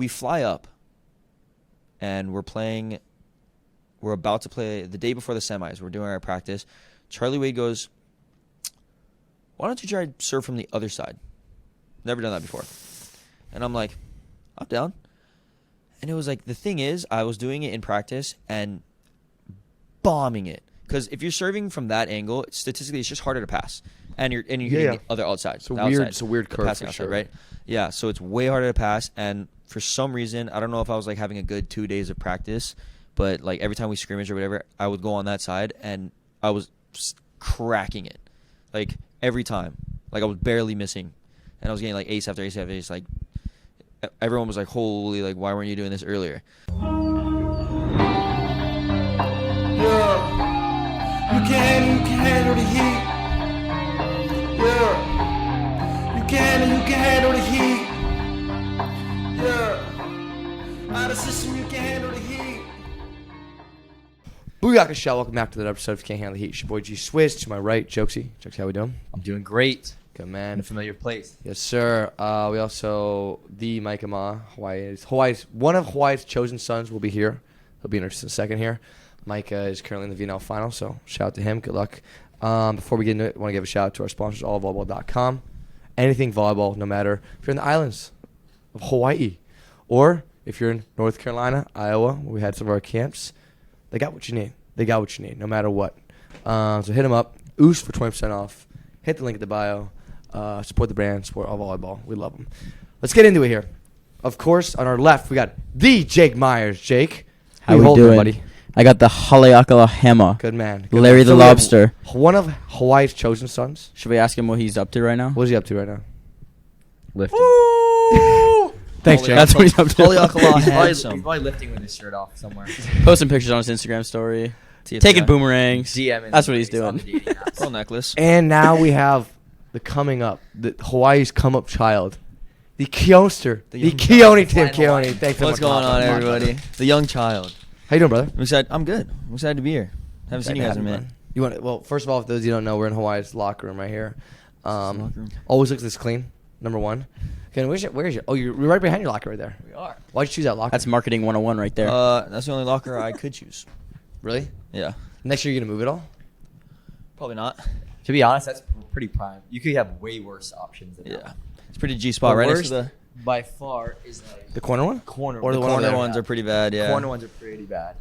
we fly up, and we're about to play the day before the semis. We're doing our practice. Charlie Wade goes, why don't you try to serve from the other side? Never done that before. And I'm like, I'm down. And it was like, the thing is, I was doing it in practice and bombing it. Because if you're serving from that angle, statistically, it's just harder to pass. And you're hitting the other outside. It's a weird curve for outside, sure. Right? Yeah, so it's way harder to pass. And for some reason, I don't know if I was like having a good 2 days of practice, but like every time we scrimmage or whatever, I would go on that side and I was cracking it. Like every time. Like I was barely missing. And I was getting like ace after ace after ace. Like everyone was like, holy, like why weren't you doing this earlier? Yeah, you can handle the heat. Yeah, you can handle the heat. Yeah, out of system, you can handle the heat. Booyaka Shell, welcome back to the episode of Can't Handle the Heat. It's your boy G Swiss, to my right, Jokesy. Jokesy, how we doing? I'm doing great. Good, man. In a familiar place. Yes, sir. We also, the Mike Ama, one of Hawaii's chosen sons will be here. He'll be in a second here. Mike is currently in the VNL final, so shout out to him. Good luck. Before we get into it, I want to give a shout out to our sponsors, allvolleyball.com. Anything volleyball, no matter if you're in the islands of Hawaii or if you're in North Carolina, Iowa, where we had some of our camps, they got what you need. They got what you need, no matter what. So hit them up. Oost for 20% off. Hit the link in the bio. Support the brand. Support all volleyball. We love them. Let's get into it here. Of course, on our left, we got the Jake Myers. Jake, how we doing, buddy? I got the Haleakala Hema. Good man. Good Larry man. the Lobster. One of Hawaii's chosen sons. Should we ask him what he's up to right now? What is he up to right now? Lifting. Thanks, Jake. That's what he's up to. He's probably lifting with his shirt off somewhere. Posting pictures on his Instagram story. Taking boomerangs. That's what he's doing. Pearl necklace. And now we have the Hawaii's come-up child. The Keonster. The Keoni, Thiim Keoni. Thanks so much. What's going on, everybody? The young child. How you doing, brother? I'm good. I'm excited to be here. Haven't seen you guys in a minute. Well, first of all, if those of you don't know, we're in Hawaii's locker room right here. Always looks this clean. Number one. Okay, where is your? Oh, you're right behind your locker right there. We are. Why'd you choose that locker? That's marketing 101 right there. That's the only locker I could choose. Really? Yeah. Next year, you gonna move it all? Probably not. To be honest, that's pretty prime. You could have way worse options than that. Yeah. It's pretty G spot, right next to the. By far is like The corner one? or Or The the one corner over there? ones are pretty bad. Yeah. corner ones are pretty bad.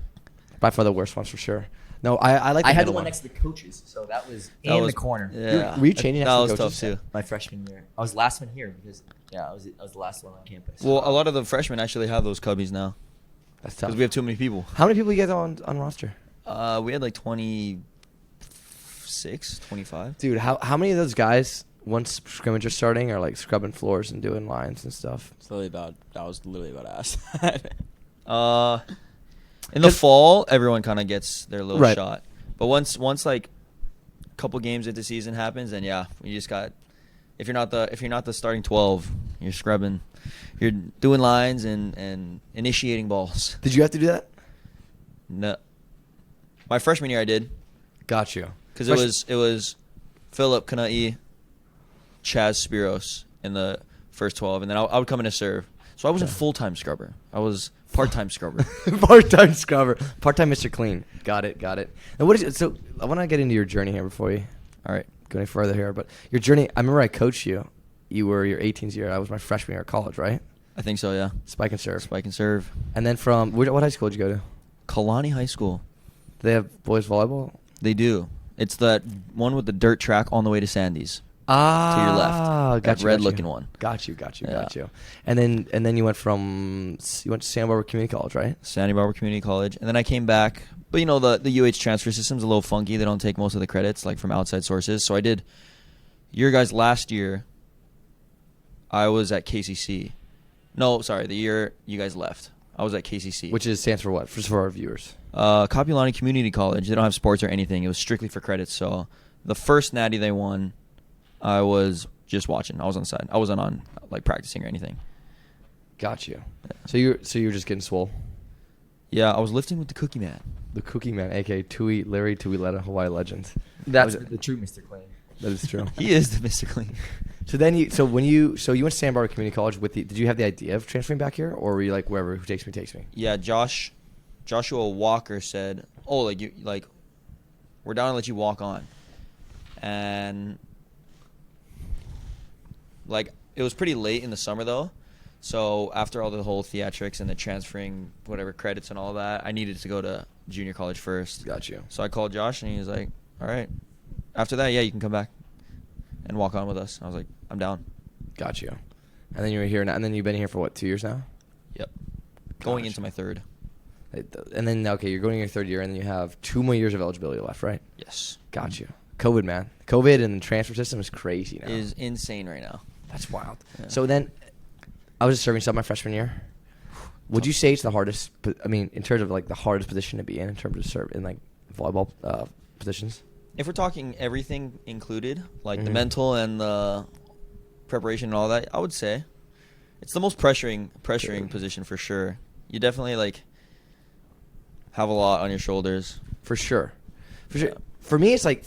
By far the worst ones for sure. No, I like. I had the middle one next to the coaches, so that was That in was- the corner. Yeah. Were you changing That next was to the tough coaches? too. My freshman year, I was the last one here because I was the last one on campus. Well, a lot of the freshmen actually have those cubbies now That's tough. because we have too many people. How many people you guys on roster? We had like 26, 25. Dude, how many of those guys, once scrimmage are starting, are like scrubbing floors and doing lines and stuff? I was literally about to ask. In the fall, everyone kind of gets their little Right. shot. But once like a couple games into season happens, then yeah, you just got if you're not the starting 12, you're scrubbing, you're doing lines and initiating balls. Did you have to do that? No, my freshman year I did Got you. because it was Philip Kanai, Chaz Spiros in the first 12, and then I would come in to serve. So I wasn't full-time scrubber. I was part-time scrubber. Part-time scrubber. Part-time Mr. Clean. Got it. Now, what is it? So I want to get into your journey here before we All right. go any further here. But your journey, I remember I coached you. You were your 18th year. I was my freshman year of college, right? I think so, yeah. Spike and serve. Spike and serve. And then from, what high school did you go to? Kalani High School. Do they have boys volleyball? They do. It's that one with the dirt track on the way to Sandy's. Ah, To your left. got That you, red-looking one. Got you. Yeah. And then you went to Santa Barbara Community College, right? Santa Barbara Community College. And then I came back. But, the UH transfer system's a little funky. They don't take most of the credits, like, from outside sources. So I did your guys' last year, I was at KCC. No, sorry, the year you guys left. I was at KCC. Which stands for what? Just for our viewers. Kapiolani Community College. They don't have sports or anything. It was strictly for credits. So the first natty they won, I was just watching. I was on the side. I wasn't on like practicing or anything. Got you. Yeah. So you're just getting swole. Yeah, I was lifting with the Cookie Man. The Cookie Man, aka Larry Tuileta, Hawaii legend. That's the true Mr. Clean. That is true. He is the Mr. Clean. So then you went to Santa Barbara Community College did you have the idea of transferring back here, or were you like wherever who takes me takes me? Yeah, Joshua Walker said, "Oh, we're down to let you walk on," and like it was pretty late in the summer though, so after all the whole theatrics and the transferring whatever credits and all that, I needed to go to junior college first. Got you. So I called Josh and he was like, "All right, after that, yeah, you can come back and walk on with us." I was like, "I'm down." Got you. And then you were here now, and then you've been here for what, 2 years now? Yep. Going Gosh. into my third. And then you're going in your third year, and then you have 2 more years of eligibility left, right? Yes. Got you. COVID, man. COVID and the transfer system is crazy now. Is insane right now. That's wild. Yeah. So then, I was a serving sub my freshman year. Would you say it's the hardest? I mean, in terms of like the hardest position to be in terms of serve in like volleyball positions. If we're talking everything included, like the Mhm. mental and the preparation and all that, I would say it's the most pressuring position for sure. You definitely like have a lot on your shoulders. For sure. For me, it's like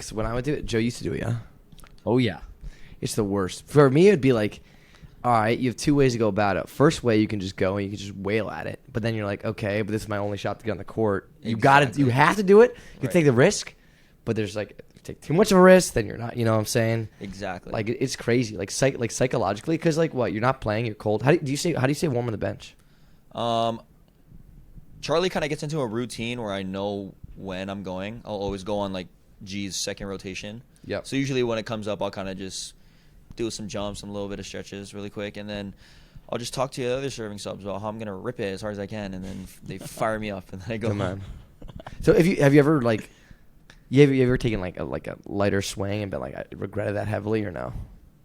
so when I would do it, Joe used to do it, yeah. Oh yeah. It's the worst. For me, it would be like, all right, you have 2 ways to go about it. First way, you can just go and you can just wail at it. But then you're like, okay, but this is my only shot to get on the court. You Exactly. you have to do it. You Right. take the risk, but there's like, if you take too much of a risk, then you're not. You know what I'm saying? Exactly. Like it's crazy. Like psychologically, because like what, you're not playing, you're cold. How do you stay warm on the bench? Charlie kind of gets into a routine where I know when I'm going. I'll always go on like G's second rotation. Yep. So usually when it comes up, I'll kind of just do some jumps, some little bit of stretches really quick, and then I'll just talk to the other serving subs about how I'm gonna rip it as hard as I can, and then they fire me up, and then I go. Come on. So have you ever like, you ever taken like a lighter swing and been like, I regretted that heavily or no?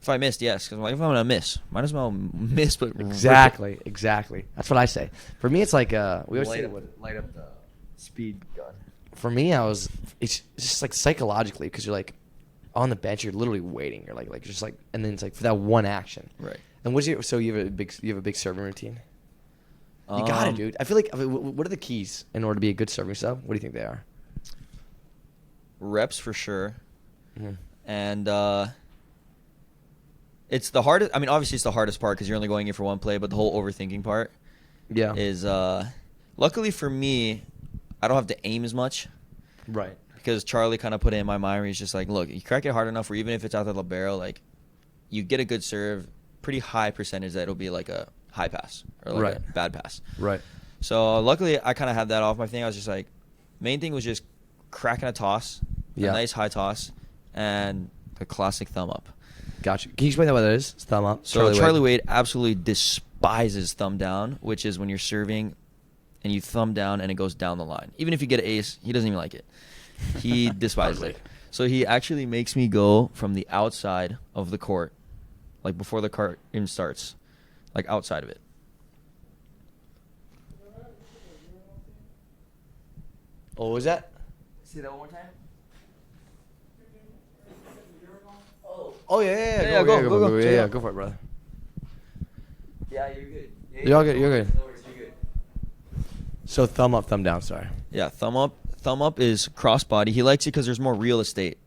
If I missed, yes, because if I'm gonna miss, might as well miss. But Exactly. That's what I say. For me, it's like we always say light up the speed gun. for me, it's just like psychologically, because you're like on the bench, you're literally waiting. You're like just like, and then it's like for that one action. Right. And you have a big serving routine. You got it, dude. I feel like what are the keys in order to be a good serving sub? What do you think they are? Reps for sure, Mm-hmm. and it's the hardest. I mean, obviously, it's the hardest part because you're only going in for one play. But the whole overthinking part Yeah. is, luckily for me, I don't have to aim as much. Right. Because Charlie kind of put it in my mind where he's just like, look, you crack it hard enough where even if it's out the libero, like, you get a good serve, pretty high percentage that it'll be like a high pass or like Right. a bad pass. Right. So luckily, I kind of had that off my thing. I was just like, main thing was just cracking a toss, Yeah. a nice high toss, and the classic thumb up. Gotcha. Can you explain what that is? It's thumb up. So Charlie Wade absolutely despises thumb down, which is when you're serving and you thumb down and it goes down the line. Even if you get an ace, he doesn't even like it. He despises it. So he actually makes me go from the outside of the court, like before the court even starts, like outside of it. Oh, what was that? Say that one more time. Oh yeah, Yeah, go. Yeah, go for it, brother. Yeah, you're good. Yeah, You're all good, you're good. No worries, you're good. So thumb up, thumb down. Sorry. Yeah, thumb up. Thumb up is crossbody. He likes it because there's more real estate,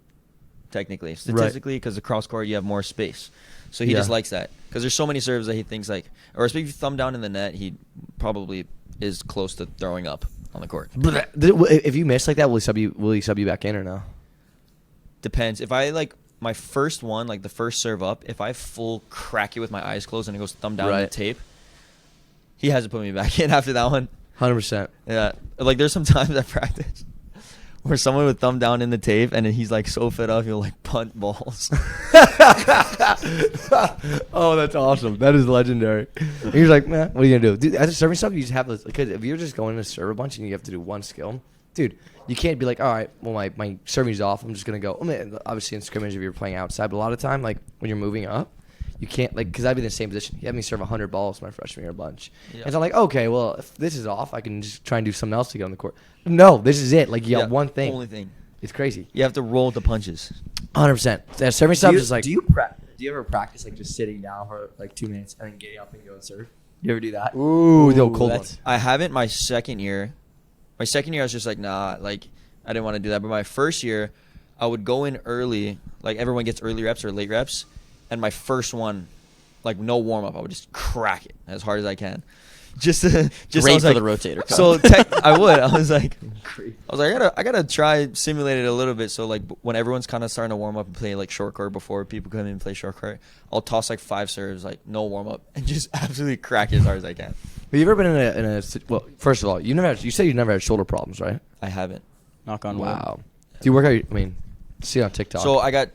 technically. Statistically, because the cross court, you have more space. So he just Yeah. likes that. Because there's so many serves that he thinks like, or especially if you thumb down in the net, he probably is close to throwing up on the court. If you miss like that, will he sub you back in or no? Depends. If I like my first one, like the first serve up, if I full crack it with my eyes closed and it goes thumb down in the Right. tape, he hasn't put me back in after that one. 100%. Yeah, like there's some times I practice where someone would thumb down in the tape and then he's like so fed up he'll like punt balls. Oh, that's awesome. That is legendary. And you're like, man, what are you gonna do? Dude, as a serving sub, you just have this, because if you're just going to serve a bunch and you have to do one skill, dude, you can't be like, all right, well my serving's off, I'm just gonna go. I mean, obviously in scrimmage if you're playing outside, but a lot of time, like when you're moving up, you can't, like, because I'd be in the same position. You have me serve 100 balls my freshman year a bunch. Yeah. And so I'm like, okay, well, if this is off, I can just try and do something else to get on the court. No, this is it. Like, you got one thing. Only thing. It's crazy. You have to roll with the punches. 100%. Serving subs is like, Do you ever practice like just sitting down for like 2 minutes and then getting up and go and serve? You ever do that? ooh, no, cold one. that's- I haven't my second year. My second year I was just like, nah, like I didn't want to do that. But my first year, I would go in early, like everyone gets early reps or late reps, and my first one, like no warm up, I would just crack it as hard as I can. Just I Great was for like, the rotator cuff. So I would. I was like, I gotta try simulate it a little bit. So like when everyone's kind of starting to warm up and play like short court before people come in and play short court, I'll toss like 5 serves, like no warm up, and just absolutely crack it as hard as I can. Have you ever been in a well? First of all, you said you never had shoulder problems, right? I haven't. Knock on wood. Wow. Do you work out? I mean, see on TikTok. So I got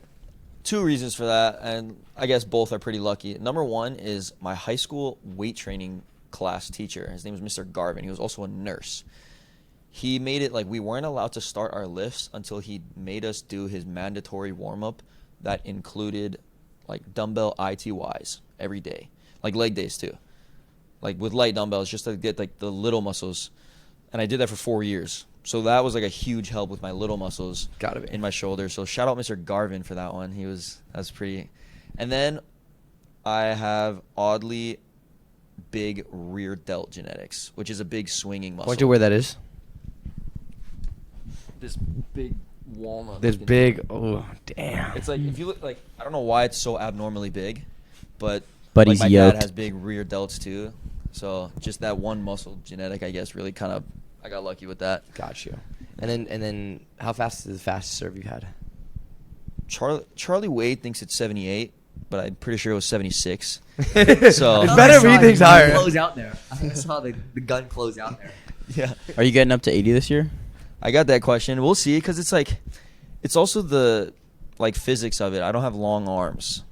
2 reasons for that, and I guess both are pretty lucky. Number one is my high school weight training class teacher. His name was Mr. Garvin. He was also a nurse. He made it like we weren't allowed to start our lifts until he made us do his mandatory warm-up that included like dumbbell ITYs every day, like leg days too, like with light dumbbells just to get like the little muscles. And I did that for 4 years. So that was like a huge help with my little muscles in my shoulder. So shout out Mr. Garvin for that one. That was pretty. And then I have oddly big rear delt genetics, which is a big swinging muscle. Point to where that is. This big walnut. This big. Oh, damn. It's like if you look like I don't know why it's so abnormally big, but But like he's my yoked. dad has big rear delts too. So just that one muscle genetic, I guess, really kind of I got lucky with that. Got you. And then how fast is the fastest serve you had? Charlie Wade thinks it's 78, but I'm pretty sure it was 76. So It's better if he thinks higher. Close out there. I think I saw the gun close out there. yeah, Are you getting up to 80 this year? I got that question. We'll see, because it's like, it's also the like physics of it. I don't have long arms.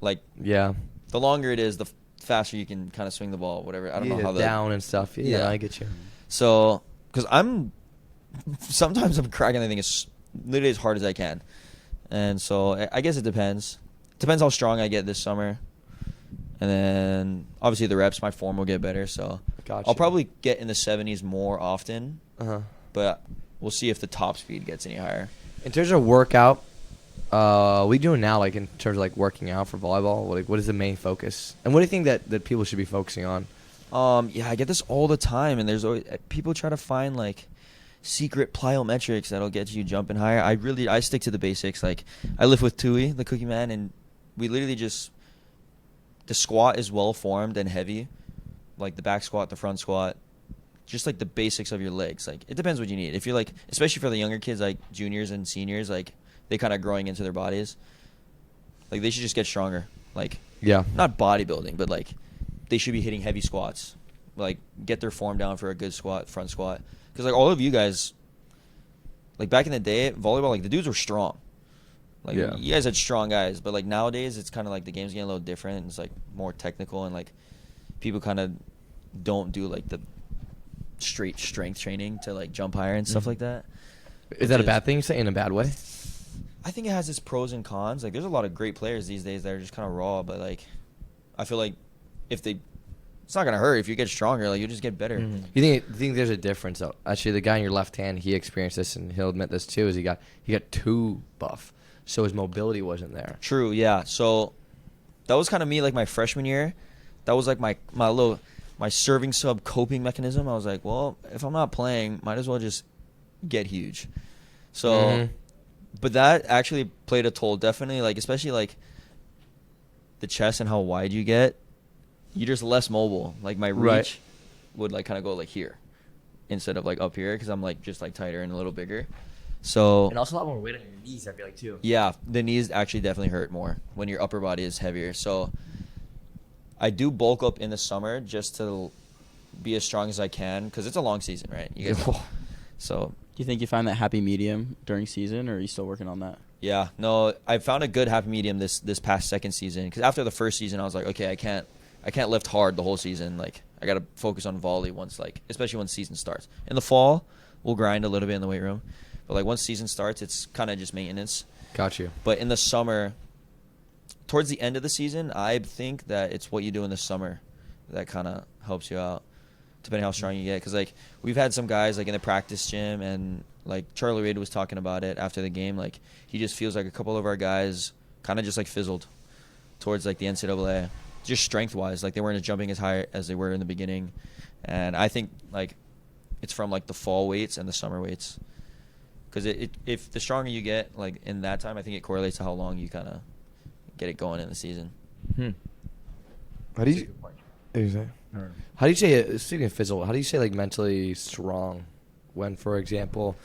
Like Yeah. the longer it is, the faster you can kind of swing the ball. Whatever. I don't know how the down and stuff. Yeah, I get you. So because sometimes I'm cracking the thing as literally as hard as I can, and so I guess it depends. Depends how strong I get this summer, and then obviously the reps, my form will get better. So Gotcha. I'll probably get in the 70s more often, Uh-huh. but we'll see if the top speed gets any higher. In terms of workout, what are you doing now? Like in terms of like working out for volleyball, what is the main focus? And what do you think that people should be focusing on? Yeah, I get this all the time, and there's always people try to find like secret plyometrics that'll get you jumping higher. I stick to the basics. Like I lift with Tui, the Cookie Man, and we literally just the squat is well formed and heavy, like the back squat, the front squat, just like the basics of your legs. Like it depends what you need. If you're like, especially for the younger kids, like juniors and seniors, like they kind of growing into their bodies, like they should just get stronger. Like not bodybuilding, but like they should be hitting heavy squats, like get their form down for a good squat, front squat. Because like all of you guys, like back in the day, volleyball, like the dudes were strong. Like you guys had strong guys, but like nowadays it's kind of like the game's getting a little different. It's like more technical, and like people kind of don't do like the straight strength training to like jump higher and stuff like that. Is that a bad thing? You say in a bad way? I think it has its pros and cons. Like there's a lot of great players these days that are just kind of raw, but like I feel like it's not gonna hurt if you get stronger. Like you just get better. Mm-hmm. You think there's a difference though? Actually, the guy on your left hand, he experienced this, and he'll admit this too. Is he got too buff, so his mobility wasn't there. True. Yeah. So that was kind of me like my freshman year. That was like my serving sub coping mechanism. I was like, well, if I'm not playing, might as well just get huge. So, but that actually played a toll. Definitely, like especially like the chest and how wide you get. You're just less mobile. Like my reach would like kind of go like here instead of like up here, because I'm like just like tighter and a little bigger. So And also a lot more weight on your knees, I feel like, too. yeah, the knees actually definitely hurt more when your upper body is heavier. So I do bulk up in the summer just to be as strong as I can, because it's a long season, right? You guys know. So Do you think you find that happy medium during season, or are you still working on that? yeah, no, I found a good happy medium this past second season, because after the first season I was like, okay, I can't lift hard the whole season. Like I got to focus on volley once, like especially when season starts. In the fall, we'll grind a little bit in the weight room, but like once season starts, it's kind of just maintenance. Got you. But in the summer, towards the end of the season, I think that it's what you do in the summer that kind of helps you out, depending how strong you get. Because like we've had some guys like in the practice gym, and like Charlie Wade was talking about it after the game. Like he just feels like a couple of our guys kind of just like fizzled towards like the NCAA. Just strength-wise, like they weren't jumping as high as they were in the beginning, and I think like it's from like the fall weights and the summer weights, because if the stronger you get like in that time, I think it correlates to how long you kind of get it going in the season. How do you say? How do you say, speaking of physical, how do you say, like, mentally strong when, for example,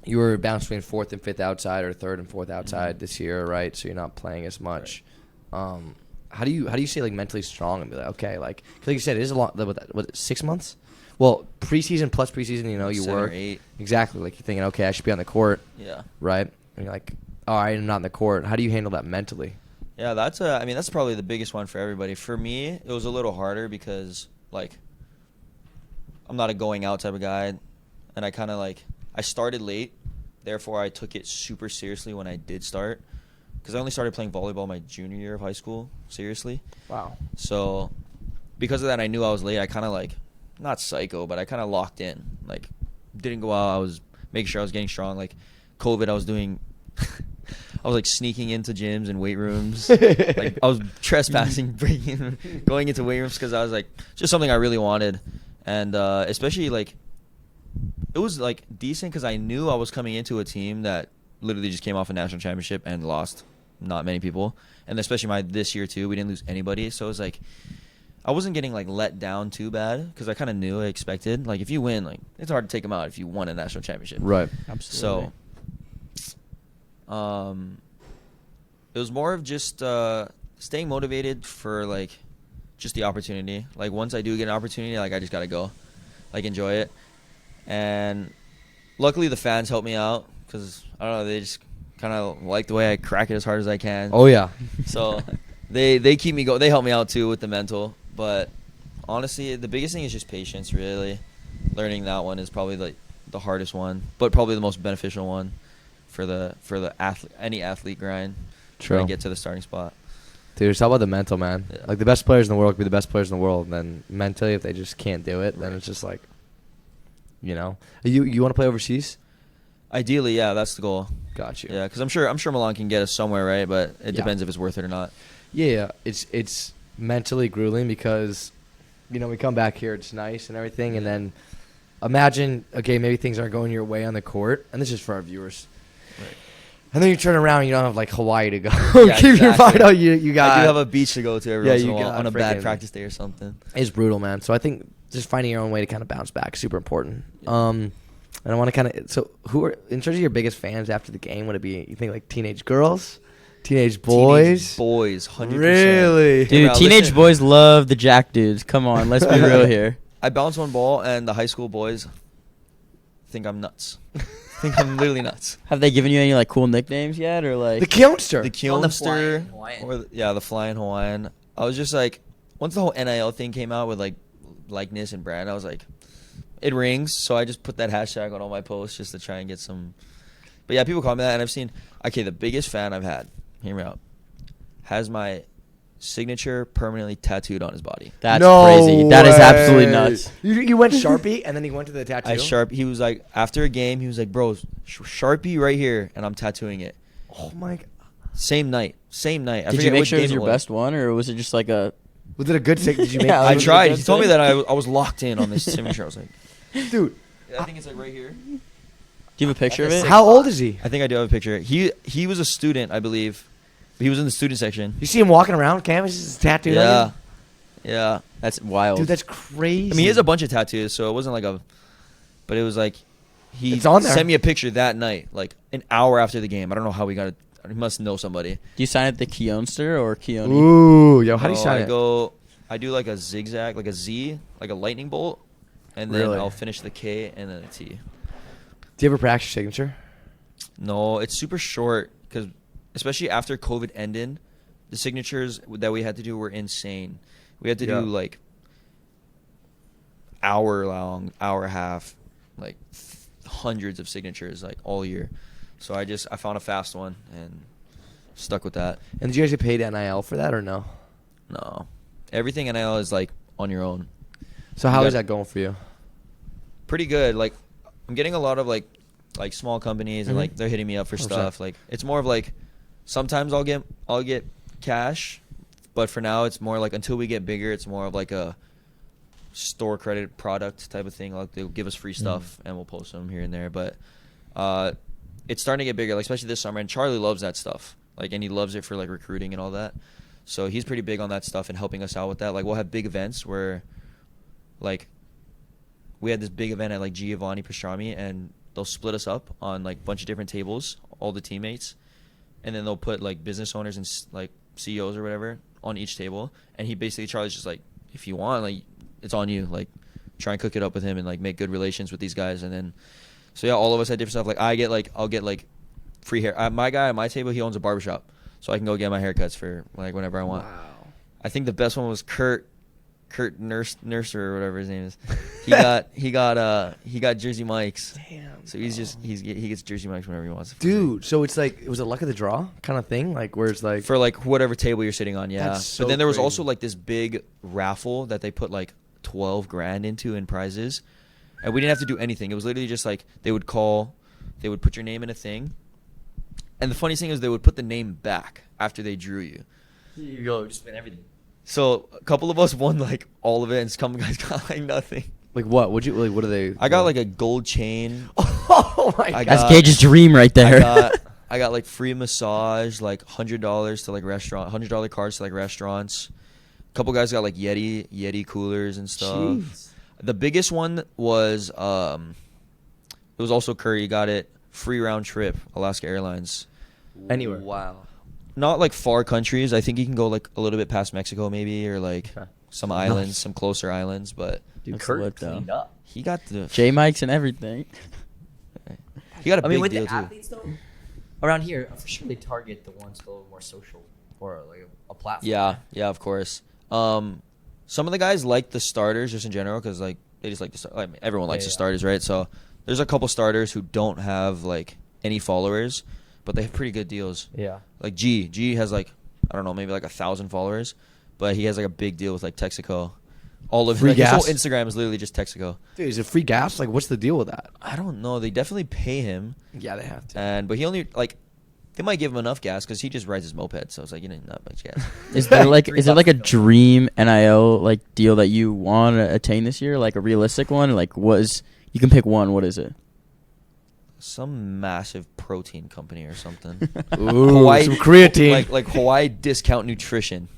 you were bounced between 4th and 5th outside or 3rd and 4th outside this year, right? So you're not playing as much. How do you say, like, mentally strong and be like, okay, like, 'cause like you said, it is a lot, what 6 months? Well, preseason plus preseason, you know, you 7 or work. 8. Exactly. Like, you're thinking, okay, I should be on the court, Yeah. right? And you're like, all right, I'm not in the court. How do you handle that mentally? Yeah, that's probably the biggest one for everybody. For me, it was a little harder because, like, I'm not a going out type of guy, and I kind of, like, I started late, therefore I took it super seriously when I did start, because I only started playing volleyball my junior year of high school, seriously. Wow. So, because of that, I knew I was late. I kind of, like, not psycho, but I kind of locked in. Like, didn't go out. I was making sure I was getting strong. Like, COVID, I was doing... I was, like, sneaking into gyms and weight rooms. Like, I was trespassing, going into weight rooms because I was, like, just something I really wanted. And especially, like, it was, like, decent because I knew I was coming into a team that literally just came off a national championship and lost not many people. And especially this year, too, we didn't lose anybody. So it was, like, I wasn't getting, like, let down too bad because I kind of knew I expected. Like, if you win, like, it's hard to take them out if you won a national championship. Right. Absolutely. So... it was more of just staying motivated for, like, just the opportunity. Like, once I do get an opportunity, like, I just gotta go, like, enjoy it. And luckily the fans help me out because I don't know, they just kind of like the way I crack it as hard as I can. Oh, yeah. So they keep me they help me out too with the mental. But honestly, the biggest thing is just patience. Really, learning that one is probably like the hardest one, but probably the most beneficial one for the athlete, any athlete grind. True. Trying to get to the starting spot. Dude, it's all about the mental, man. Yeah. Like, the best players in the world could be the best players in the world, and then mentally, if they just can't do it, then it's just like, you know. You want to play overseas? Ideally, yeah, that's the goal. Got you. Yeah, because I'm sure Milan can get us somewhere, right? But it depends if it's worth it or not. Yeah, it's mentally grueling because, you know, we come back here, it's nice and everything, and then imagine, okay, maybe things aren't going your way on the court, and this is for our viewers. Right. And then you turn around and you don't have, like, Hawaii to go. Yeah, Keep your exactly. mind out. You got. I do have a beach to go to every once in a while got on a bad freaking- practice day or something. It's brutal, man. So I think just finding your own way to kind of bounce back is super important. Yeah. And I want to kind of, so who are, in terms of your biggest fans after the game, would it be, you think, like, teenage girls, teenage boys? Teenage boys, 100%. Really? Dude, Bro, teenage listen. boys love the Jack dudes. Come on, let's be real here. I bounce one ball, and the high school boys think I'm nuts. Think I'm literally nuts. Have they given you any, like, cool nicknames yet, or, like... The Keonster. The Oh, the Keonster, Flying Hawaiian. or the Flying Hawaiian. I was just like, once the whole NIL thing came out with, like, likeness and brand, I was like, it rings. So I just put that hashtag on all my posts just to try and get some. But yeah, people call me that, and I've seen. Okay, the biggest fan I've had, hear me out, has my signature permanently tattooed on his body. That's No crazy. That is absolutely way. nuts. You went Sharpie, and then he went to the tattoo? He was like, after a game, he was like, bro, Sharpie right here, and I'm tattooing it. Oh, my God. Same night. I Did you forget make which sure it was game your best one, or was it just like a... Was it a good sig? Did you make Yeah, I was it a tried. good He told me thing? that I was locked in on this signature. I was like, Dude, I think it's like right here. Do you have a picture of That's it? a how old is he? I think I do have a picture. He was a student, I believe. He was in the student section. You see him walking around campus, his tattooed on Yeah. him? Yeah. That's wild. Dude, that's crazy. I mean, he has a bunch of tattoos, so it wasn't like a. But it was like, he It's on there. sent me a picture that night, like an hour after the game. I don't know how we got it. He must know somebody. Do you sign it the Keonster or Keoni? Ooh, yo, how do you No, sign it? I do like a zigzag, like a Z, like a lightning bolt, and then Really? I'll finish the K and then a T. Do you ever practice your signature? No, it's super short because, especially after COVID ended, the signatures that we had to do were insane. We had to Yeah. do like hour long, hour and a half, like hundreds of signatures like all year. So I found a fast one and stuck with that. And did you guys get paid NIL for that or no? No, everything NIL is like on your own. So how You is got- that going for you? Pretty good. Like I'm getting a lot of like small companies and Mhm. like they're hitting me up for 100%. stuff. Like it's more of like sometimes I'll get cash, but for now it's more like until we get bigger, it's more of like a store credit product type of thing. Like they'll give us free stuff and we'll post them here and there. But it's starting to get bigger, like especially this summer. And Charlie loves that stuff. like, and he loves it for like recruiting and all that. So he's pretty big on that stuff and helping us out with that. Like, we'll have big events where, like, we had this big event at like Giovanni Pastrami, and they'll split us up on like a bunch of different tables, all the teammates, and then they'll put like business owners and like CEOs or whatever on each table. And Charlie's just like, if you want, like, it's on you. Like, try and cook it up with him and like make good relations with these guys. And then, so yeah, all of us had different stuff. Like, I'll get like free hair. My guy at my table, he owns a barbershop, so I can go get my haircuts for like whenever I want. Wow. I think the best one was Kurt Nurser or whatever his name is. He got Jersey Mike's. Damn. So he gets Jersey Mike's whenever he wants. Dude, so it's like, it was a luck of the draw kind of thing, like where it's like For like whatever table you're sitting on, yeah. That's so But then there was crazy. also like this big raffle that they put like 12 grand into in prizes, and we didn't have to do anything. It was literally just like they would put your name in a thing, and the funniest thing is they would put the name back after they drew you. You go, just win everything. So a couple of us won like all of it, and some guys got like nothing. like what? What are they? I got like a gold chain. Oh my I god. got- That's Gage's dream right there. I got like free massage, like $100 to like $100 cards to like restaurants. A couple guys got like Yeti coolers and stuff. Jeez. The biggest one was it was also Curry got it free round trip, Alaska Airlines. Anywhere. Wow. Not like far countries. I think you can go like a little bit past Mexico maybe, or like Okay. some islands, some closer islands, but Dude, That's Kurt lit, though. cleaned up. he got the J Mike's and everything. he got a I big mean, with deal the too. athletes though, around here, for sure they target the ones a little more social or like a platform. Yeah, of course. Some of the guys like the starters just in general because like they just like the start. I mean, everyone likes the Yeah. starters, right? So there's a couple starters who don't have like any followers, but they have pretty good deals. Yeah. Like G has like, I don't know, maybe like 1,000 followers, but he has like a big deal with like Texaco. All of Free like, his whole gas? Instagram is literally just Texaco. Dude, is it free gas? Like, what's the deal with that? I don't know. They definitely pay him, Yeah, they have to. but he only like they might give him enough gas because he just rides his moped, so it's like, you know, not much gas. Is there like $3 is there like a a dream NIL like deal that you want to attain this year? Like a realistic one? Like you can pick one. What is it? Some massive protein company or something. Ooh, some creatine. like Hawaii Discount Nutrition.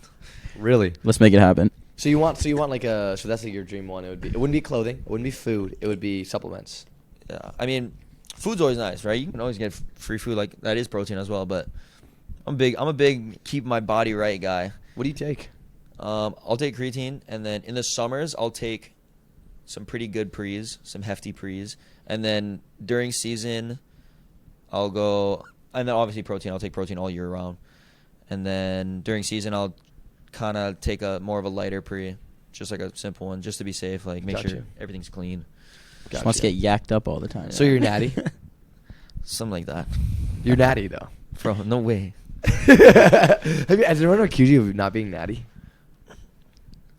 Really? Let's make it happen. So you want like a so that's like your dream one. It wouldn't be clothing. It wouldn't be food. It would be supplements. Yeah, I mean, food's always nice, right? You can always get free food, like that is protein as well. But I'm a big keep my body right guy. What do you take? I'll take creatine, and then in the summers I'll take some pretty good pre's, some hefty pre's, and then during season I'll go, and then obviously protein. I'll take protein all year round, and then during season I'll kind of take a more of a lighter pre, just like a simple one, just to be safe. Like make Gotcha. sure everything's clean, Just wants to get yacked up all the time. So you're natty. something like that. You're natty though. Bro, no way. Has anyone accused you of not being natty?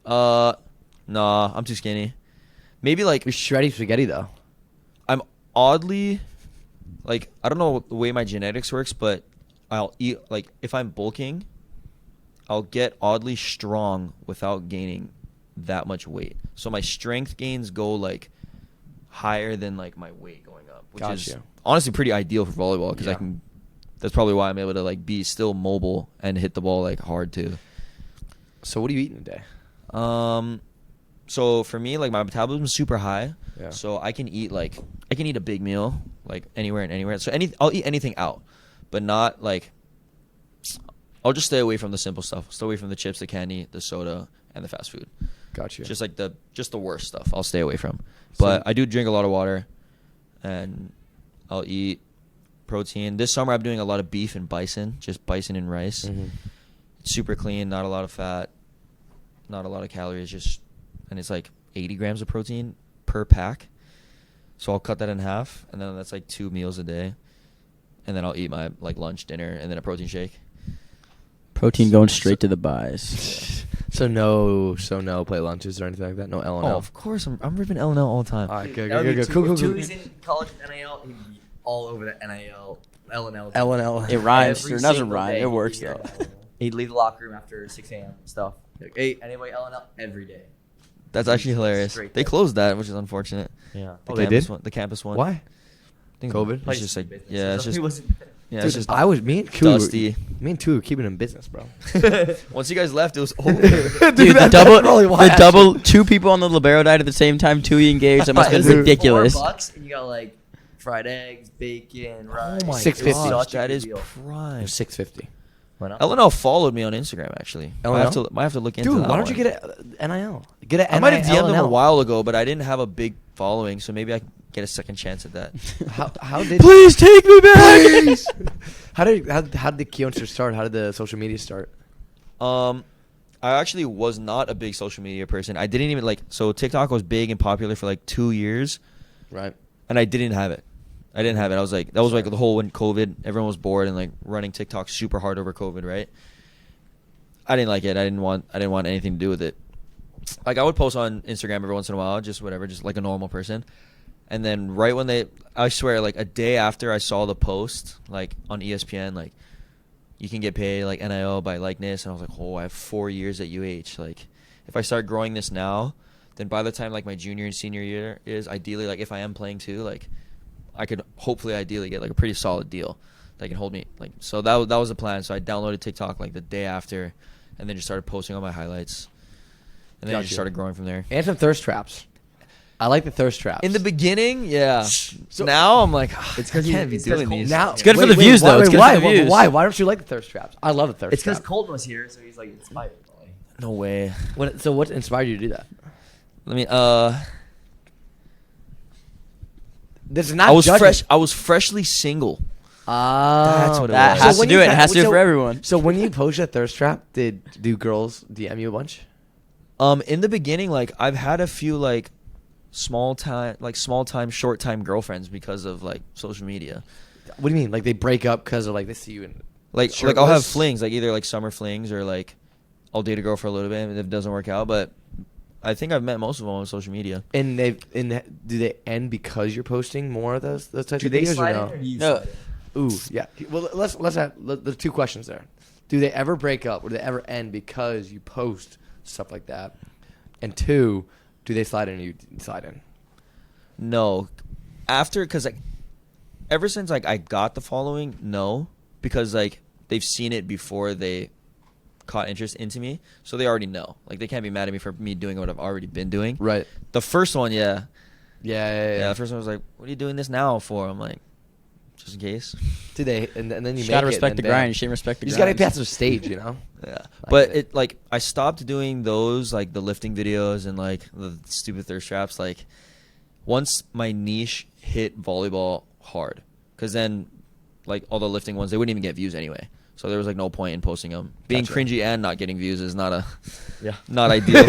Nah, I'm too skinny. Maybe like You're shreddy spaghetti though. I'm oddly, like, I don't know the way my genetics works, but I'll eat, like, if I'm bulking, I'll get oddly strong without gaining that much weight. So my strength gains go, like, higher than, like, my weight going up, which is Gotcha. honestly pretty ideal for volleyball because Yeah. that's probably why I'm able to, like, be still mobile and hit the ball, like, hard, too. So what do you eat in a day? So for me, like, my metabolism's super high. Yeah. So I can eat a big meal, like, anywhere and anywhere. So I'll eat anything out, but not like, I'll just stay away from the simple stuff. Stay away from the chips, the candy, the soda, and the fast food. Gotcha. Just like the worst stuff I'll stay away from. But I do drink a lot of water, and I'll eat protein. This summer I'm doing a lot of beef and bison, just bison and rice. Mhm. It's super clean, not a lot of fat, not a lot of calories, and it's like 80 grams of protein per pack. So I'll cut that in half, and then that's like 2 meals a day. And then I'll eat my like lunch, dinner, and then a protein shake. Protein going straight to the buys. So no plate lunches or anything like that. No L and Oh, L. of course, I'm ripping L&L all the time. All right, good. That would be Cool. If Tui's in college with NIL, he'd be all over the NIL, L&L. L and L. It rhymes. Every It doesn't single rhyme. day It works he'd hear though. L&L. He'd leave the locker room after 6 a.m. and stuff. Like, hey, anybody L&L? Every day. That's actually hilarious. Straight They there. closed that, which is unfortunate. Yeah. The Oh, they campus did? One, the campus one. Why? I think COVID? It's just like, yeah, it's just Yeah, Dude, it's just me and Koo, dusty. were keeping him in business, bro. Once you guys left, it was over. Dude, the double, 2 people on the libero died at the same time. 2 engaged. That must have been Dude. ridiculous. $4 and you got like fried eggs, bacon, rice. my $6.50. Such a That good is deal. prime. $6.50. Why not? LNL followed me on Instagram actually. LNL? Might have to look into Dude, that. why don't you one. get a NIL? Get an I might have DM'd them a NIL. while ago, but I didn't have a big following, so maybe I can get a second chance at that. How did Please take me back. how did the Keoni start? How did the social media start? I actually was not a big social media person. I didn't even so TikTok was big and popular for like 2 years, Right. and I didn't have it. I was like, that was like the whole when COVID, everyone was bored and like running TikTok super hard over COVID, right? I didn't like it. I didn't want anything to do with it. Like I would post on Instagram every once in a while, just whatever, just like a normal person. And then right when I swear, like a day after I saw the post, like on ESPN, like you can get paid like NIL by likeness, and I was like, oh, I have 4 years at UH. Like if I start growing this now, then by the time like my junior and senior year is, ideally, like if I am playing too, like I could hopefully ideally get like a pretty solid deal that can hold me. Like so that was the plan. So I downloaded TikTok like the day after, and then just started posting all my highlights, and then it just started growing from there. And some thirst traps. I like the thirst traps. In the beginning, yeah. So now I'm like, it's because I can't be doing these. Now It's good for the views, though. It's good why? for the views. Why? Why don't you like the thirst traps? I love the thirst It's because trap. Colton was here, so he's like inspired. No way. So what inspired you to do that? Let me. This is not. I was judging. fresh. I was freshly single. That's what it That was. has So when to do you it. It fa- has to do it so- for everyone. So when you post a thirst trap, do girls DM you a bunch? In the beginning, like I've had a few like small time, short time girlfriends because of like social media. What do you mean? Like they break up because of like they see you in Like I'll have shirtless? flings, like either like summer flings or like I'll date a girl for a little bit and if it doesn't work out. But I think I've met most of them on social media. And do they end because you're posting more of those types Do of they videos slide or in or no? you No. slide in? Ooh, yeah. Well, let's have there's 2 questions there. Do they ever break up or do they ever end because you post stuff like that? And 2, do they slide in or you slide in? No, because like ever since like I got the following, no, because like they've seen it before they caught interest into me, so they already know. Like they can't be mad at me for me doing what I've already been doing. Right. The first one, yeah. Yeah. The first one was like, "What are you doing this now for?" I'm like, "Just in case." Do they? And then you You make gotta it, respect and the then grind. You shouldn't respect the You just grind. gotta pass the stage, you know. Yeah, Like but it. it like I stopped doing those like the lifting videos and like the stupid thirst traps like once my niche hit volleyball hard, because then like all the lifting ones they wouldn't even get views anyway, so there was like no point in posting them. Being Gotcha. cringy and not getting views is not Yeah. not ideal.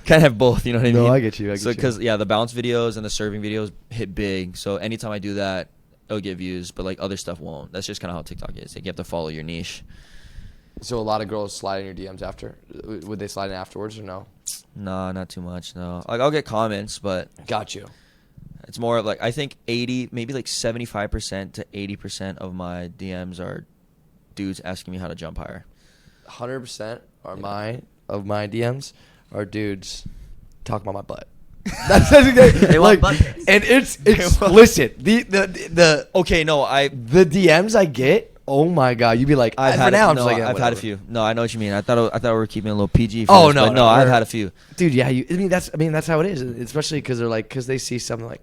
Can't have both, you know what I mean? No, I get you. So because the bounce videos and the serving videos hit big, so anytime I do that, it'll get views, but like other stuff won't. That's just kind of how TikTok is. Like you have to follow your niche. So a lot of girls slide in your DMs after. Would they slide in afterwards or no? No, not too much. No, like I'll get comments, but Got you. it's more of like I think 80, maybe like 75% to 80% of my DMs are dudes asking me how to jump higher. 100% are my DMs are dudes talking about my butt. That's exactly They want butt pics. and it's listen the Okay, no, the DMs I get. Oh my god, you'd be like, I've for had now. no, I'm just like, I've had a whatever. few. No, I know what you mean. I thought we were keeping it a little PG. For Oh, this, no, but no, I've we're- had a few. Dude, yeah, I mean that's how it is, especially because because they see something like,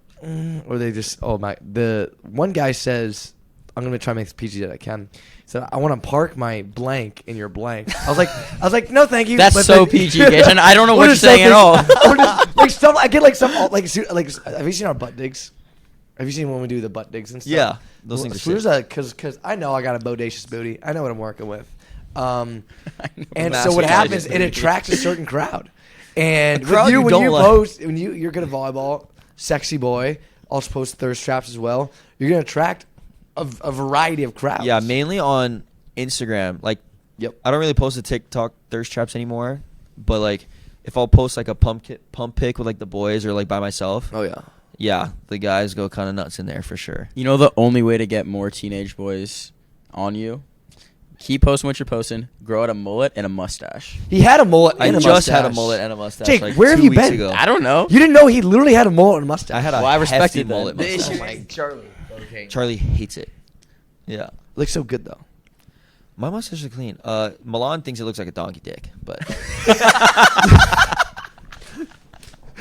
or they just, oh my, the one guy says, I'm gonna try to make this PG that I can. So I want to park my blank in your blank. I was like, no, thank you. That's but so then- PG, Gage, and I don't know We're what you're just saying at all. We're just, like stuff, I get like some like have you seen our butt digs? Have you seen when we do the butt digs and stuff? Yeah, those things are sick. Because I know I got a bodacious booty. I know what I'm working with. And Massive so what happens? bodacious It booty. attracts a certain crowd. And A crowd with you, you when don't you like. post, when you're good at volleyball, sexy boy, also post thirst traps as well. You're gonna attract a variety of crowds. Yeah, mainly on Instagram. Like, Yep. I don't really post the TikTok thirst traps anymore, but like if I'll post like a pump pic with like the boys or like by myself, Oh yeah. yeah, the guys go kind of nuts in there for sure. You know the only way to get more teenage boys on you? Keep posting what you're posting. Grow out a mullet and a mustache. He had a mullet. I and a just had a mustache. mullet and a mustache. Jake, like where have 2 you weeks been? ago. I don't know. You didn't know he literally had a mullet and a mustache. I had a Well, I hefty respected that. mullet The mustache. issue is Charlie. Okay. Charlie hates it. Yeah. Looks so good though. My mustache is clean. Milan thinks it looks like a donkey dick, but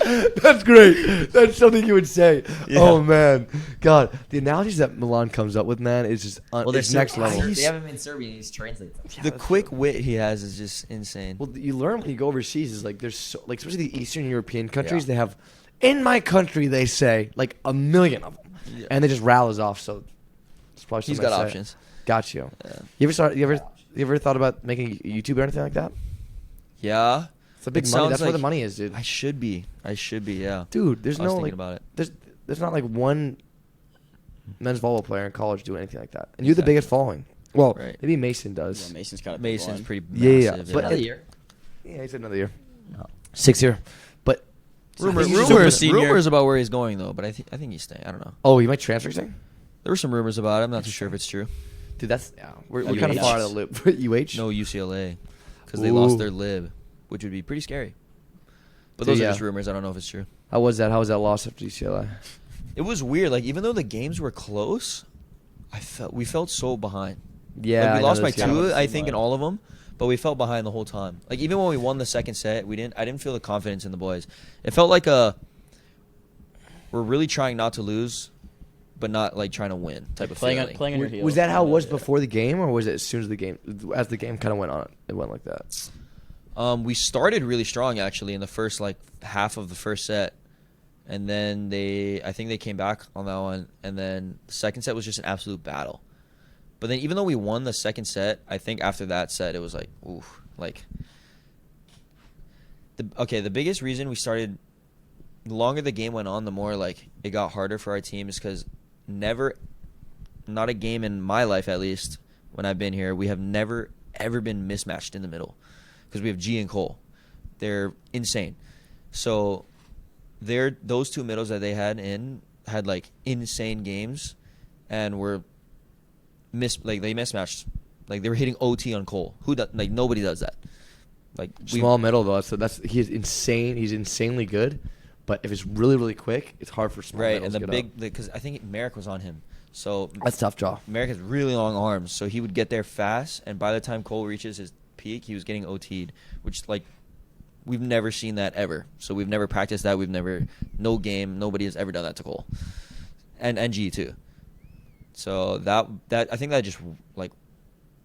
That's great. That's something you would say. Yeah. Oh man, God, the analogies that Milan comes up with, man, is just it's next level. He's- They have him in Serbian. He's translates them. the quick wit he has is just insane. Well, you learn when you go overseas is like there's so, like especially the Eastern European countries, they have in my country they say like a million of them, Yeah. and they just rattle us off. So it's probably He's something got I say. options. Got you. Yeah. You ever thought about making YouTube or anything like that? Yeah. It's a big It money. sounds That's where the like- money is, dude. I should be. Yeah. Dude, there's I was no thinking like about it. there's not like one men's volleyball player in college doing anything like that, and you're the Exactly. biggest following. Well, Right. maybe Mason does. Yeah, Mason's got a big Mason's one. pretty Yeah, massive. but Another year. Yeah, he's another year. No. 6th year. But rumors, I think he's just a senior. rumors about where he's going though, but I think he's staying. I don't know. Oh, he might transfer thing? There were some rumors about it. I'm not too sure if it's true. Dude, that's we're UH. kind of far out of the loop. UH? No, UCLA, because they lost Ooh. their lib, which would be pretty scary. But So, those yeah. are just rumors. I don't know if it's true. How was that? How was that loss after UCLA? It was weird. Like even though the games were close, we felt so behind. Yeah, Like, I we know lost by those games. 2, I think, in all of them, but we felt behind the whole time. Like even when we won the second set, I didn't feel the confidence in the boys. It felt like we're really trying not to lose, but not like trying to win type of Playing on, feeling. playing on your heels. Was that how it was Yeah. before the game, or was it as soon as the game kind of went on, it went like that? We started really strong actually in the first like half of the first set, and then I think they came back on that one, and then the second set was just an absolute battle. But then even though we won the second set, I think after that set it was like, ooh, like the biggest reason we started, the longer the game went on, the more like it got harder for our team is because not a game in my life at least when I've been here, we have never ever been mismatched in the middle. Because we have G and Cole. They're insane. So those two middles that they had like insane games and they mismatched. Like they were hitting OT on Cole. Like nobody does that. Like Small middle though, so he is insane. He's insanely good, but if it's really really quick, it's hard for small right, middles and to the get up. because I think Merrick was on him. So That's a tough draw. Merrick has really long arms, so he would get there fast, and by the time Cole reaches his peak, he was getting OT'd, which like we've never seen that ever. So we've never practiced that. Nobody has ever done that to Cole, and G too. So that I think that just like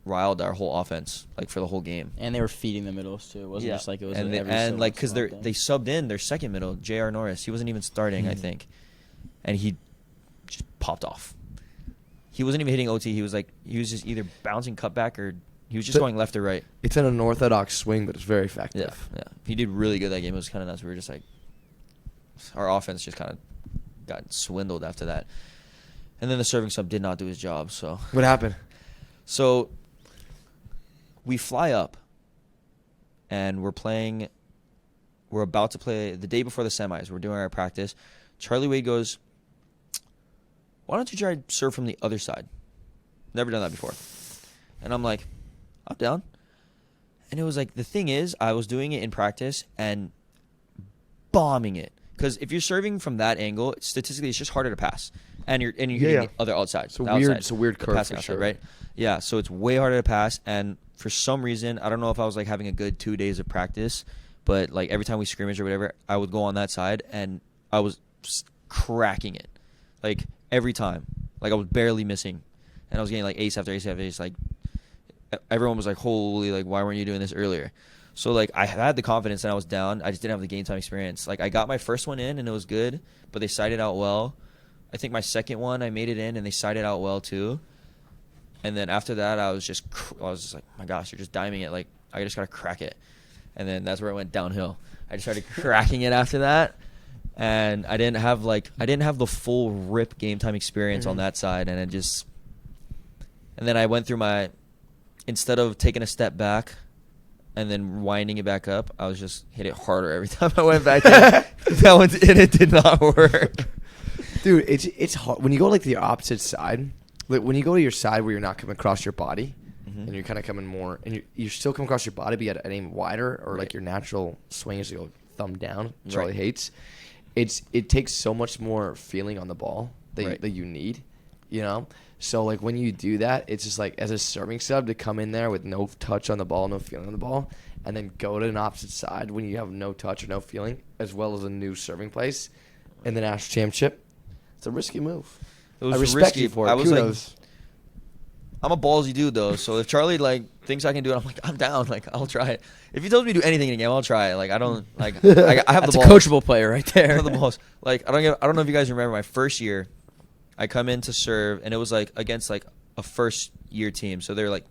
riled our whole offense like for the whole game. And they were feeding the middles too. It wasn't just like it was and every and so like once because in a while they thing. subbed in their second middle, J.R. Norris. He wasn't even starting, I think, and he just popped off. He wasn't even hitting OT. He was just either bouncing cutback or he was just going left or right. It's an unorthodox swing, but it's very effective. Yeah. He did really good that game. It was kind of nuts. We were just like, our offense just kind of got swindled after that. And then the serving sub did not do his job. So What happened? we fly up, and we're about to play the day before the semis. We're doing our practice. Charlie Wade goes, why don't you try serve from the other side? Never done that before. And I'm like, I'm down. And it was like, the thing is, I was doing it in practice and bombing it. Because if you're serving from that angle, statistically, it's just harder to pass. And you're hitting the other outside. It's a the weird- outside, it's a weird the curve passing for outside, sure. right? Yeah, so it's way harder to pass. And for some reason, I don't know if I was like having a good 2 days of practice, but like every time we scrimmage or whatever, I would go on that side and I was just cracking it. Like every time. Like I was barely missing. And I was getting like ace after ace after ace. Like everyone was like, holy, like why weren't you doing this earlier? So like I had the confidence and I was down. I just didn't have the game time experience. Like I got my first one in and it was good, but they sided out well. I think my second one I made it in and they sided out well too. And then after that I was just like, my gosh, you're just diming it. Like I just gotta crack it. And then that's where it went downhill. I just started cracking it after that. And I didn't have the full rip game time experience on that side, and and then I went through instead of taking a step back and then winding it back up, I was just hit it harder every time I went back. And it did not work. Dude, it's hard when you go like the opposite side. Like when you go to your side where you're not coming across your body, and you're kind of coming more, and you still come across your body, but you got to aim wider, or like your natural swing is to go thumb down. Charlie hates. It takes so much more feeling on the ball that you need. you know? So, like, when you do that, it's just, like, as a serving sub to come in there with no touch on the ball, no feeling on the ball, and then go to an opposite side when you have no touch or no feeling, as well as a new serving place in the national championship. It's a risky move. It was I respect risky. you for it. I was Kudos. I'm a ballsy dude though, so if Charlie like thinks I can do it, I'm like I'm down. Like I'll try it. If he tells me to do anything in a game, I'll try it. Like I don't like I have That's the a balls. coachable player right I there. have the balls. Like I don't know if you guys remember my first year. I come in to serve, and it was like against like a first year team. So they're like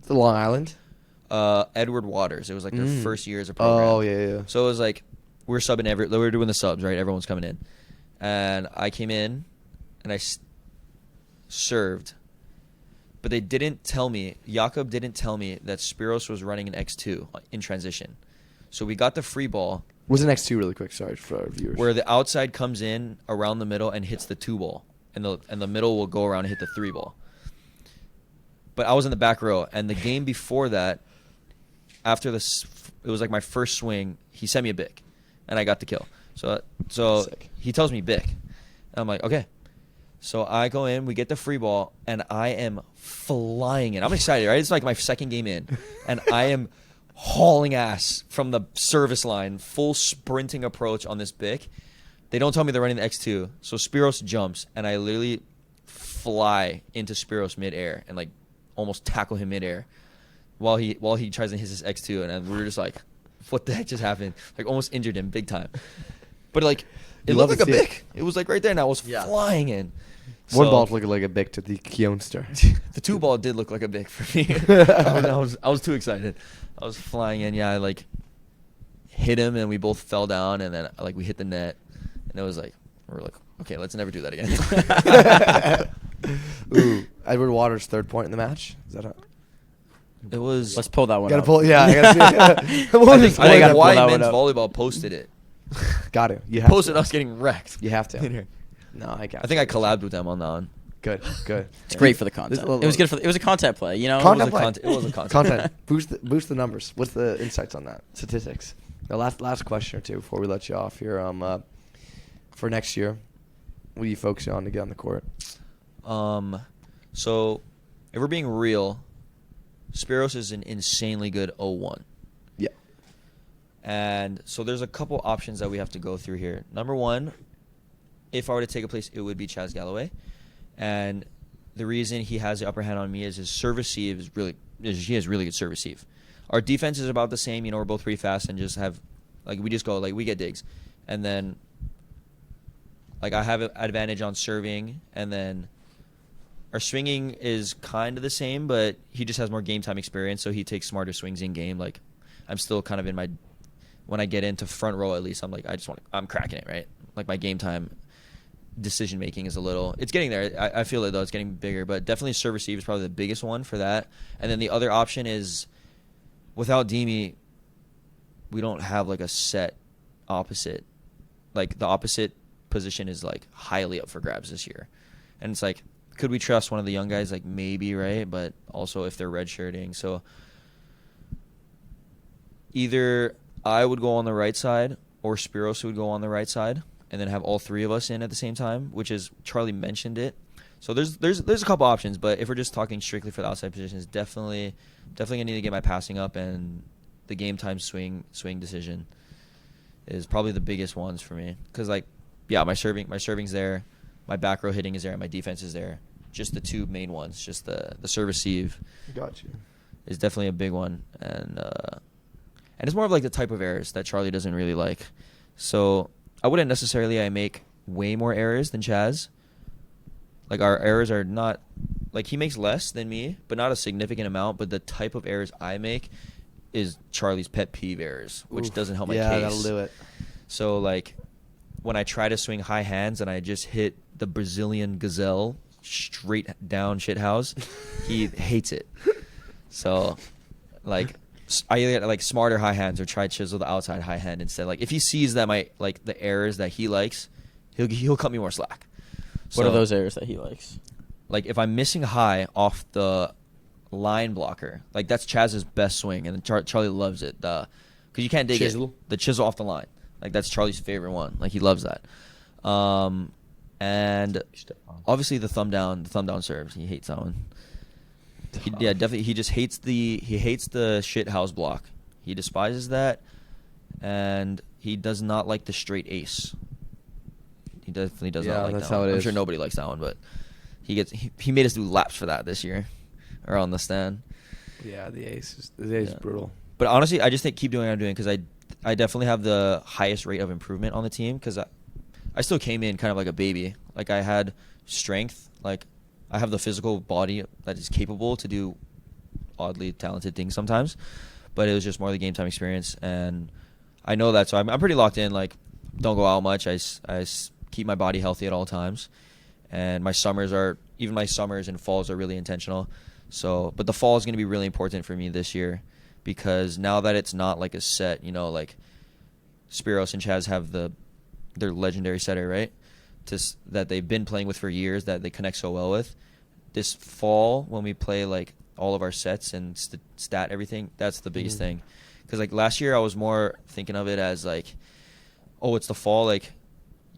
The Long Island? Edward Waters. It was like their first year as a program. Oh, yeah. So it was like we're subbing we're doing the subs, right? Everyone's coming in, and I came in, and I served, but they didn't tell me. Jakob didn't tell me that Spiros was running an X2 in transition. So we got the free ball Was the next two really quick? Sorry for our viewers. where the outside comes in around the middle and hits the 2 ball, and the middle will go around and hit the 3 ball. But I was in the back row, and the game before that, after this, it was like my first swing. He sent me a bic, and I got the kill. So Sick. he tells me bic, and I'm like, okay. So I go in, we get the free ball, and I am flying in. I'm excited, right? It's like my second game in, and I am hauling ass from the service line, full sprinting approach on this bic. They don't tell me they're running the X2, so Spiros jumps, and I literally fly into Spiros midair and like almost tackle him midair while he tries to hit his X2, and we were just like, what the heck just happened? Like almost injured him big time. But like it You looked love like a to see it. bic. It was like right there, and I was flying in. One So- ball's looking like a bic to the Keonster. The 2 ball did look like a bic for me. I was too excited. I was flying in. Yeah, I like hit him, and we both fell down, and then like we hit the net, and it was like we were like, okay, let's never do that again. Ooh, Edward Waters' third point in the match. Is that It was. Let's pull that one gotta up. pull? Yeah, I gotta see it. What I was think, his I I point? gotta think pull why that one men's up. volleyball posted it. Got it. You have Posted to. us getting wrecked. You have In to. here. No, I got. I think I collabed with them on that one. Good. It's great for the This content. is a little- It was good for. It was a content play. You know. Content it was play. it was a content. Content. Boost the numbers. What's the insights on that? Statistics. The last question or two before we let you off here. For next year, what are you focusing on to get on the court? So if we're being real, Spiros is an insanely good 0-1. Yeah. And so there's a couple options that we have to go through here. Number one, if I were to take a place, it would be Chaz Galloway. And the reason he has the upper hand on me is his serve receive he has really good serve receive. Our defense is about the same. We're both pretty fast and just have, we just go, we get digs. And then, I have an advantage on serving, and then our swinging is kind of the same, but he just has more game time experience, so he takes smarter swings in game. I'm still kind of when I get into front row, at least, I'm cracking it, right? My game time decision making is it's getting there. I feel it though, it's getting bigger, but definitely serve receive is probably the biggest one for that. And then the other option is, without Demi, we don't have a set opposite. The opposite position is highly up for grabs this year, and it's could we trust one of the young guys? Maybe, right? But also if they're redshirting, so either I would go on the right side or Spiros would go on the right side, and then have all three of us in at the same time, which is Charlie mentioned it. So there's a couple options, but if we're just talking strictly for the outside positions, definitely gonna need to get my passing up, and the game time swing decision is probably the biggest ones for me. Because my serving's there, my back row hitting is there, and my defense is there. Just the two main ones, just the serve receive. Got you. Is definitely a big one, and it's more of the type of errors that Charlie doesn't really like. So I wouldn't necessarily make way more errors than Chaz. Our errors are not he makes less than me, but not a significant amount. But the type of errors I make is Charlie's pet peeve errors, which Oof. doesn't help my yeah, case. that'll do it. So when I try to swing high hands and I just hit the Brazilian gazelle straight down shithouse, he hates it. So I either get smarter high hands or try chisel the outside high hand instead. If he sees that the errors that he likes, he'll cut me more slack. What are those errors that he likes? If I'm missing high off the line blocker, that's Chaz's best swing, and Charlie loves it. Because you can't dig Chisel? it. The chisel off the line. That's Charlie's favorite one. He loves that. And And obviously the thumb down serves. He hates that one. Yeah, definitely. He just hates the shit house block. He despises that, and he does not like the straight ace. He definitely does not like that's that how one. it I'm is. sure nobody likes that one, but he made us do laps for that this year, or on the stand. Yeah, the ace is brutal. But honestly, I just think keep doing what I'm doing because I definitely have the highest rate of improvement on the team because I still came in kind of like a baby. Like I had strength, like I have the physical body that is capable to do oddly talented things sometimes, but it was just more the game time experience, and I know that, so I'm pretty locked in. Like, don't go out much. I keep my body healthy at all times, and my summers and falls are really intentional. So, but the fall is going to be really important for me this year because now that it's not like a set, like Spiros and Chaz have their legendary setter, right? That they've been playing with for years that they connect so well with. This fall, when we play like all of our sets and stat everything, that's the biggest thing. Because like last year, I was more thinking of it as like, oh, it's the fall. Like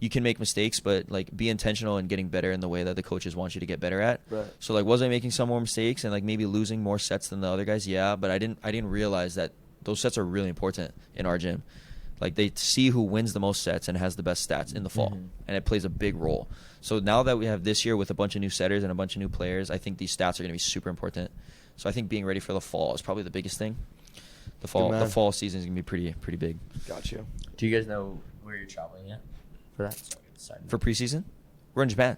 you can make mistakes, but like be intentional in getting better in the way that the coaches want you to get better at. Right. So like, was I making some more mistakes and like maybe losing more sets than the other guys? Yeah, but I didn't realize that those sets are really important in our gym. Like they see who wins the most sets and has the best stats in the fall, and it plays a big role. So now that we have this year with a bunch of new setters and a bunch of new players, I think these stats are going to be super important. So I think being ready for the fall is probably the biggest thing. The fall season is going to be pretty big. Got you. Do you guys know where you're traveling yet for that? Sorry. For preseason, we're in Japan.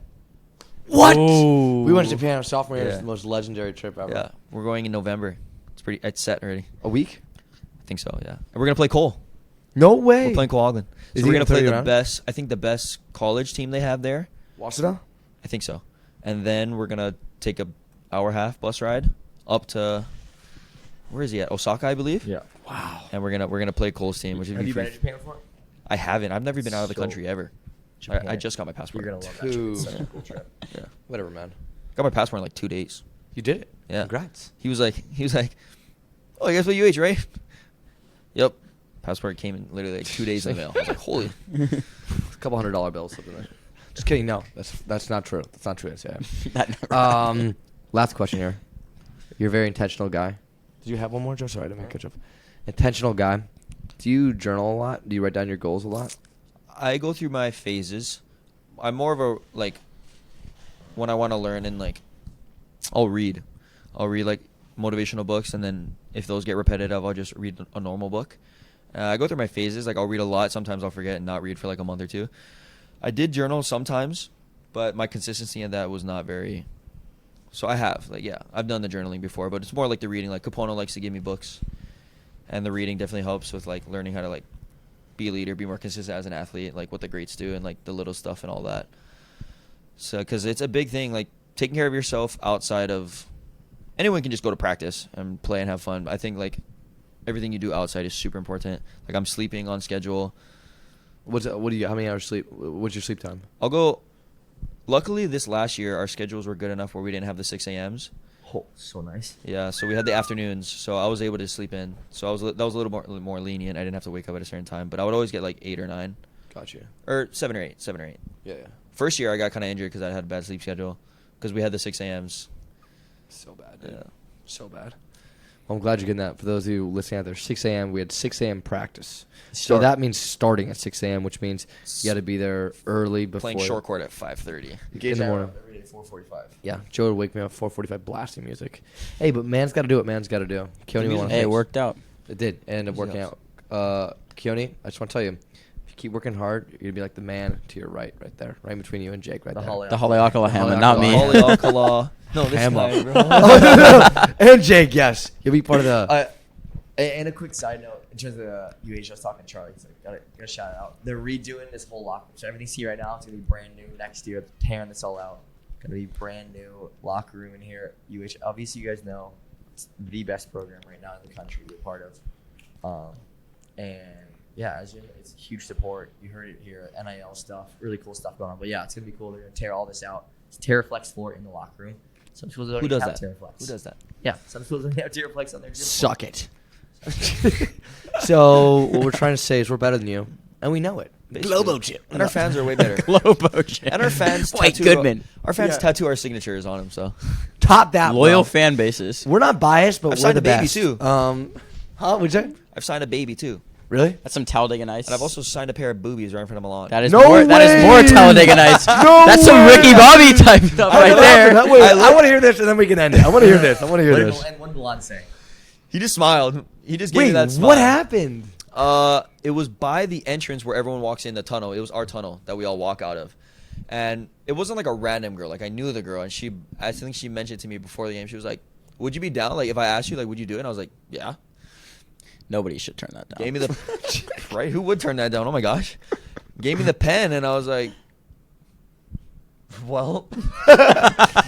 What? Ooh. We went to Japan our sophomore year. It was Yeah. the most legendary trip ever. Yeah, we're going in November. It's set already. A week? I think so. Yeah, and we're gonna play Cole. No way. We're playing Cole Ogden. Is So he we're gonna gonna throw play you the around? best. I think the best college team they have there. Waseda? I think so. And then we're gonna take a hour-half bus ride up to where is he at? Osaka, I believe. Yeah. Wow. And we're gonna play Cole's team, which would Have be you been pretty. to Japan before? I haven't. I've never been out of the So- country ever. Japan. I just got my passport. You're gonna love that trip. It's such a cool trip. Yeah. Whatever, man. Got my passport in like 2 days. You did it. Yeah. Congrats. He was like, oh, you guys play UH, right? Yep. Passport came in literally like 2 days in the mail. I was like, holy. A couple $100 bills slipped in there. Just kidding. No, that's not true. That's not true. Yeah. Last question here. You're a very intentional guy. Did you have one more, Joe? Sorry, I didn't catch up. Intentional guy. Do you journal a lot? Do you write down your goals a lot? I go through my phases. I'm more of a when I want to learn and I'll read like motivational books, and then if those get repetitive, I'll just read a normal book. I go through my phases. Like I'll read a lot. Sometimes I'll forget and not read for like a month or two. I did journal sometimes, but my consistency in that was not very. So I have I've done the journaling before, but it's more like the reading. Like Capono likes to give me books, and the reading definitely helps with like learning how to be a leader, be more consistent as an athlete, like what the greats do and like the little stuff and all that. So, because it's a big thing, like taking care of yourself outside of anyone can just go to practice and play and have fun. I think like everything you do outside is super important. Like I'm sleeping on schedule. How many hours sleep? What's your sleep time? I'll go. Luckily, this last year our schedules were good enough where we didn't have the 6 a.m.s. Oh, so nice. Yeah, so we had the afternoons, so I was able to sleep in. So that was a little more lenient. I didn't have to wake up at a certain time, but I would always get like 8 or 9. Gotcha. Or 7 or 8. Yeah. First year I got kind of injured because I had a bad sleep schedule because we had the 6 a.m.s. So bad, dude. Yeah. So bad. Well, I'm glad you're getting that. For those of you listening out there, 6 a.m. We had 6 a.m. practice. So that means starting at 6 a.m., which means you got to be there early before. Playing short court at 5:30. In the morning. Every day at 4:45. Yeah, Joe would wake me up at 4:45 blasting music. Hey, but man's got to do what man's got to do. Keoni, we want Hey, it worked out. It did. It ended up working out. Keoni, I just want to tell you, if you keep working hard, you're going to be like the man to your right there. Right between you and Jake right The there. Holly- The Haleakala Hammer, Haleakala. not me. Holy Alcala. No, this Hammer. guy, bro. And Jake, yes. You'll be part of the... And a quick side note, in terms of the UH, I was talking to Charlie. He's like, gotta shout it out. They're redoing this whole locker room. So everything's here right now. It's gonna be brand new next year. Tearing this all out. Gonna be brand new locker room in here at UH. Obviously, you guys know it's the best program right now in the country to be a part of. And yeah, as you know, it's huge support. You heard it here, NIL stuff, really cool stuff going on. But yeah, it's gonna be cool. They're gonna tear all this out. It's Terraflex floor in the locker room. Some schools don't Who even does have that? Terraflex. Who does that? Yeah, some schools don't have Terraflex on their gym. Suck it. So what we're trying to say is we're better than you, and we know it. Basically. Globo chip. And our fans are way better. Globo chip. And our fans White tattoo Goodman. Our fans Yeah. tattoo our signatures on them. So Top that, Loyal bro. fan bases. We're not biased, but I've we're signed the a baby, best. too. What'd you say? I've signed a baby too, Really? That's some Talladega Nights. and I've also signed a pair of boobies right in front of Milan. That is No more. That is more way! Talladega Nights. No That's some way! Ricky Bobby type stuff right there. Wait, I want to hear this, and then we can end it. I want to hear this. I want to hear What this. did Milan say? He just smiled. He just gave me Wait, that smile. what happened? It was by the entrance where everyone walks in the tunnel. It was our tunnel that we all walk out of. And it wasn't like a random girl. Like, I knew the girl, and I think she mentioned to me before the game. She was like, would you be down? Like, if I asked you, like, would you do it? And I was like, yeah. Nobody should turn that down. Gave me the... right? Who would turn that down? Oh, my gosh. Gave me the pen, and I was like, well,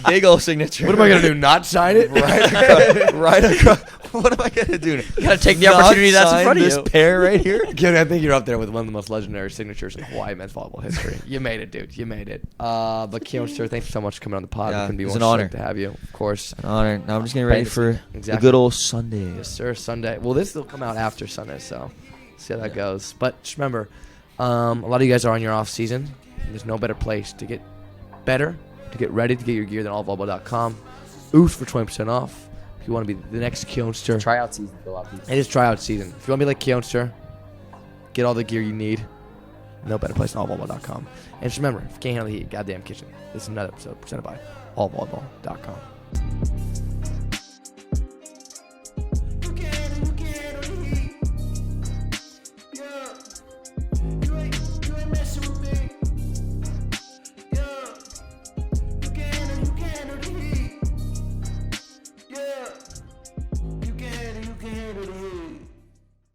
big old signature. What am I gonna do? Not sign it? Right across. What am I going to do? You gotta take the opportunity that's in front of this you. pair right here? Keoni, I think you're up there with one of the most legendary signatures in Hawaii men's volleyball history. You made it, dude. You made it. But Keoni, sir, thanks so much for coming on the pod. Yeah, It couldn't be it's more an honor. stoked to have you, of course. An honor. Now I'm just getting ready for Exactly. the good old Sunday. Yes, sir. Sunday. Well, this will come out after Sunday, so see how that goes. But just remember, a lot of you guys are on your off season. There's no better place to get better, to get ready, to get your gear than allvolleyball.com. Oof for 20% off. If you want to be the next Keonster. Tryout season for a lot of people. It is tryout season. If you want to be like Keonster, get all the gear you need. No better place than allvolleyball.com. And just remember, if you can't handle the heat, goddamn kitchen. This is another episode presented by allvolleyball.com.